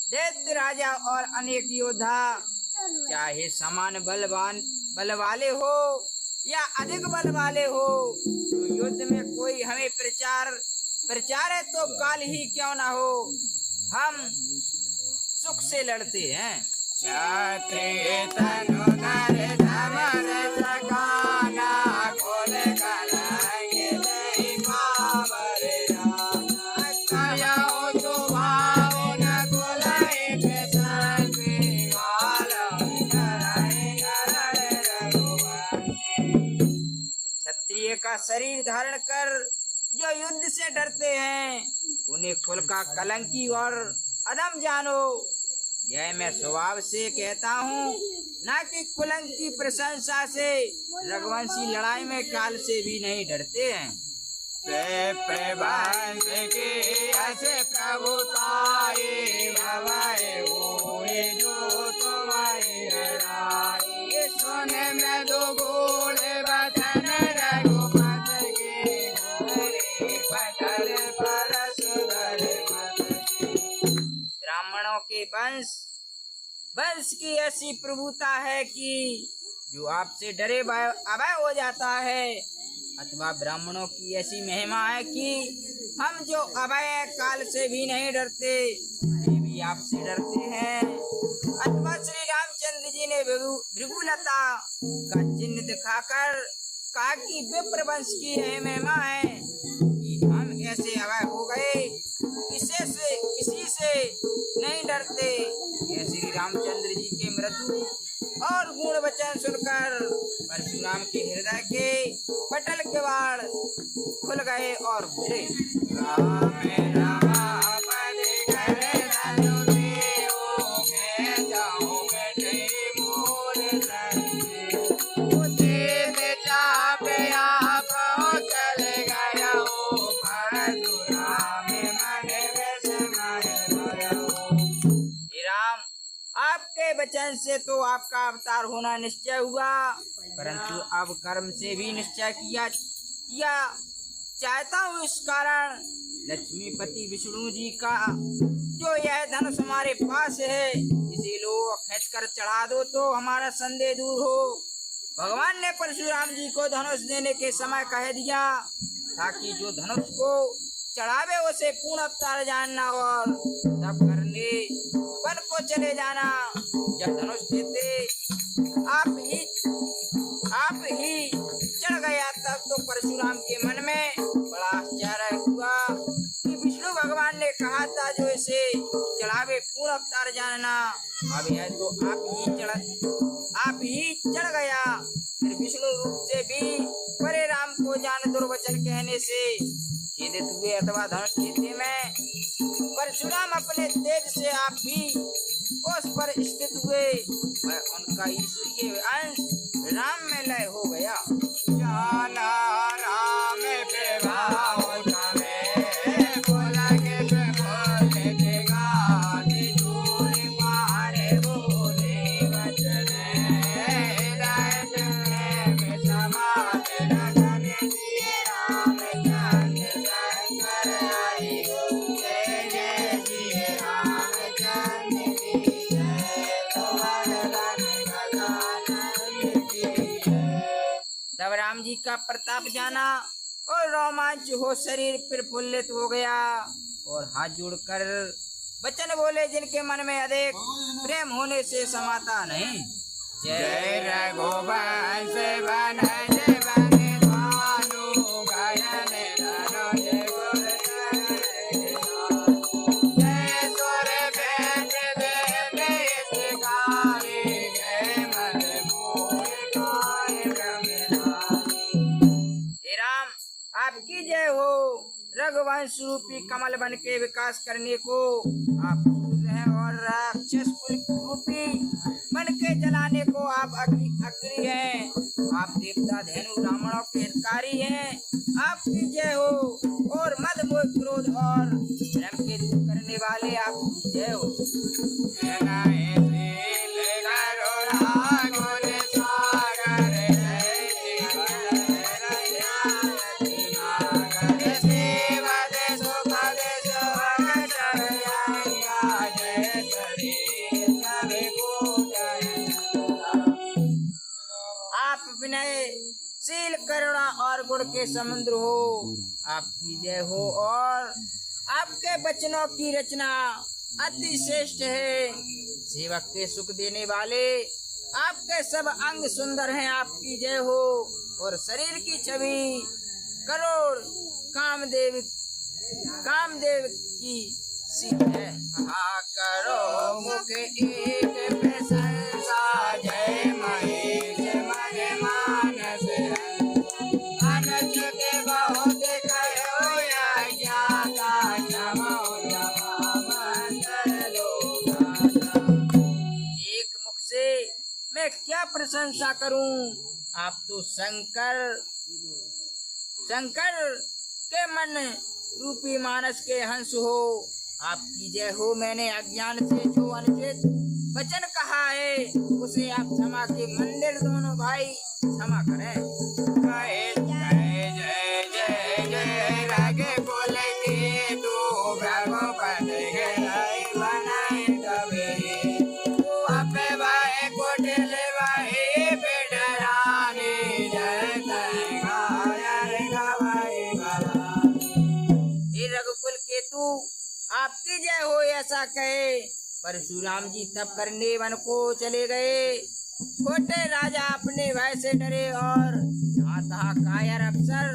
दैत्य राजा और अनेक योद्धा चाहे समान बल वाले हो या अधिक बल वाले हो, तो युद्ध में कोई हमें प्रचार है तो काल ही क्यों ना हो, हम सुख से लड़ते हैं। क्षत्रिय का शरीर धारण कर जो युद्ध से डरते हैं, उन्हें कुल का कलंकी और अधम जानो। यह मैं स्वभाव से कहता हूँ, न कि कुलंक की प्रशंसा से। रघुवंशी लड़ाई में काल से भी नहीं डरते हैं। ब्राह्मणों के वंश की ऐसी प्रभुता है कि जो आपसे डरे अभय हो जाता है, अथवा ब्राह्मणों की ऐसी महिमा है कि हम जो अभय काल से भी नहीं डरते, ये भी आपसे डरते हैं। अथवा श्री रामचंद्र जी ने भृगुलता का चिन्ह दिखाकर कहा कि विप्र वंश की यह महिमा है कि हम ऐसे अभय हो गए, किसी से नहीं डरते। ये श्री रामचंद्र जी के मृदु और गुण वचन सुनकर परशुराम के हृदय के पटल किवाड़ खुल गए और बोले, आपके वचन से तो आपका अवतार होना निश्चय हुआ, परंतु अब कर्म से भी निश्चय किया चाहता हूँ। इस कारण लक्ष्मीपति विष्णु जी का जो यह धनुष हमारे पास है, इसे लो खींच कर चढ़ा दो तो हमारा संदेह दूर हो। भगवान ने परशुराम जी को धनुष देने के समय कह दिया ताकि जो धनुष को चढ़ावे उसे पूर्ण अवतार जानना और तब करने वन को चले जाना। जब धनुष देते आप ही चढ़ गया, तब तो परशुराम के मन में बड़ा आश्चर्य हुआ कि विष्णु भगवान ने कहा था जो इसे चढ़ावे पूर्ण अवतार जानना, अब यह तो आप ही चढ़ गया। फिर विष्णु रूप से भी परे राम को जान दुर्वचन कहने से खेदित हुए अथवा धनुष देते में परशुराम अपने तेज से आप भी उस पर स्थित हुए। वह उनका ईश्वरीय अंश राम में लय हो गया। जाना राम प्रभाव राम जी का प्रताप जाना और रोमांच हो शरीर प्रफुल्लित हो गया और हाथ जोड़कर वचन बोले जिनके मन में अधिक प्रेम होने से समाता नहीं। जय रघुवंश रघुवंश रूपी कमल बन के विकास करने को आप हैं और राक्षस रूपी बन के जलाने को आप अग्नि हैं। आप देवता तथा धेनु ब्राह्मणों के हितकारी हैं। आपकी जय हो। और मद मोह क्रोध और भ्रम के दूर करने वाले आपकी जय हो। आप विनयशील करुणा और गुण के समुद्र हो। आपकी जय हो। और आपके वचनों की रचना अति श्रेष्ठ है। सेवक के सुख देने वाले आपके सब अंग सुंदर हैं। आपकी जय हो। और शरीर की छवि करोड़ कामदेव की सी है। करो मुख एक प्रशंसा जय महेश मग मानस अनुज के बहुत कहो या ज्ञाता क्षमो जमा मंत्र लोकाता। एक मुख से मैं क्या प्रशंसा करूं। आप तो शंकर के मन रूपी मानस के हंस हो। आपकी जय हो। मैंने अज्ञान से जो अनुचित वचन कहा है उसे आप क्षमा के मंदिर दोनों भाई क्षमा करें। जय जय जय जय रागे बोले तू भगवत गए बनाए कबे तू अपे भाई कोटले भाई बेडरानी जय जय गाय गवाए बाबा। हे रघुकुल के तू आपकी जय हो ऐसा कहे। परशुराम जी तप करने वन को चले गए। छोटे राजा अपने भय से डरे और जहाँ तहाँ कायर अफसर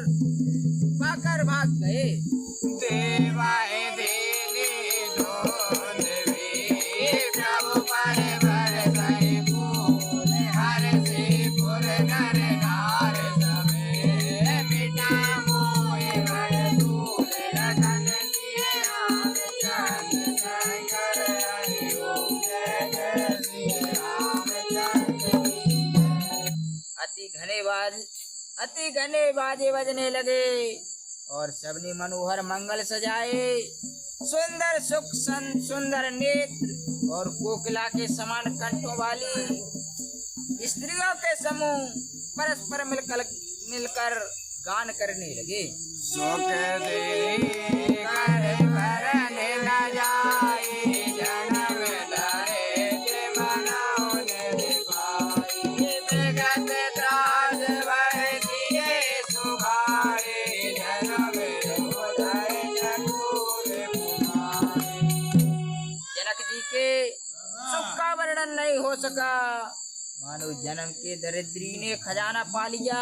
पाकर भाग गए। देवाए देने दो देवी प्रभु पर बरसाए फूल हर से पुर नर नार समे मिटा मोए भर धूल रतन लिए राम चंद्र शंकर हरि ओम जय जय श्री रामचंद्र की जय। अति घने बाजे बजने लगे और सबने मनोहर मंगल सजाए। सुंदर सुंदर नेत्र और कोकिला के समान कंठों वाली स्त्रियों के समूह परस्पर मिलकर गान करने लगे। सुख दे कर भरन न जाए जन्म धरे के मनौने पाई विगत त्रास भय दिए सुभाए जन्म धरे चकोर कुमारे। जनक जी के सुख का वर्णन नहीं हो सका। मानो जन्म के दरिद्री ने खजाना पा लिया।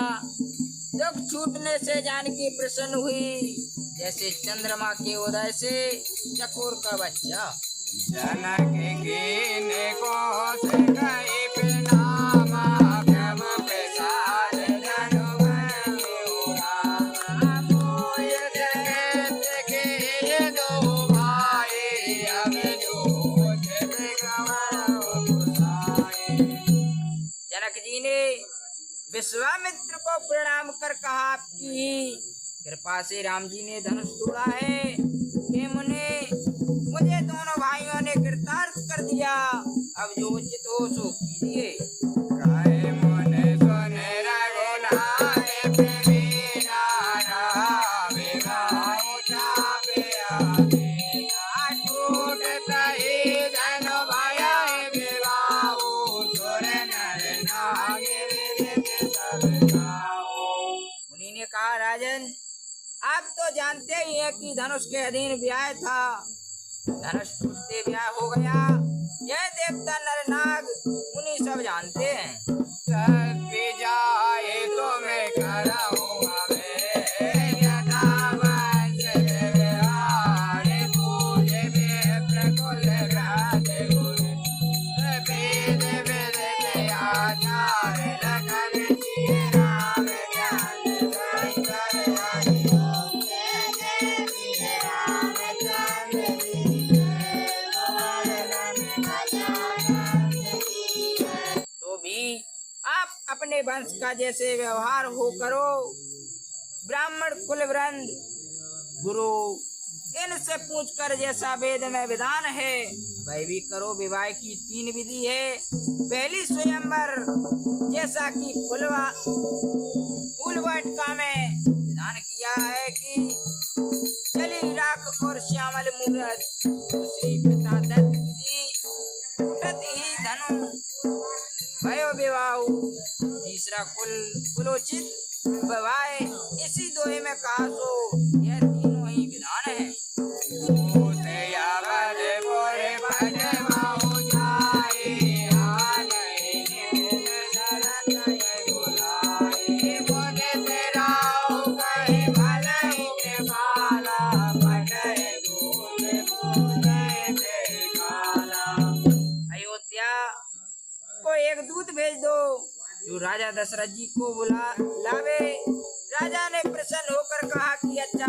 दुख छूटने से जानकी प्रसन्न हुई जैसे चंद्रमा के उदय से चकोर का बच्चा। जनक कीने को गई प्रणामा भ्रम प्रसाद धनु मोय जगत के दो भाई अब जो जनक जी ने विश्वामित्र को प्रणाम कर कहा आपकी कृपा से राम जी ने धनुष तोड़ा है। हे मुझे दोनों भाइयों ने कृतार्थ कर दिया। अब जो उचित हो सो कीजिए। मुनि ने कहा राजन आप तो जानते ही हैं कि धनुष के अधीन ब्याह था। धनुष टूटते ब्याह हो गया। यह देवता नर नाग मुनि सब जानते हैं। सब जाए तो मैं कराऊंगा वंश का जैसे व्यवहार हो करो। ब्राह्मण कुल वृंद गुरु इनसे पूछकर जैसा वेद में विधान है वह भी करो। विवाह की 3 विधि है। पहली स्वयंवर जैसा कि फूल वाटिका में विधान किया है कि चली राख और श्यामल मूरत। दूसरी पिता दत्त विधि उठत ही धनु भयो विवाह। तीसरा कुलोचित विवाह। इसी दोहे में कहा सो यह तीनों ही विधान है। अयोध्या को एक दूत भेज दो जो राजा दशरथ जी को बुला लावे। राजा ने प्रसन्न होकर कहा कि अच्छा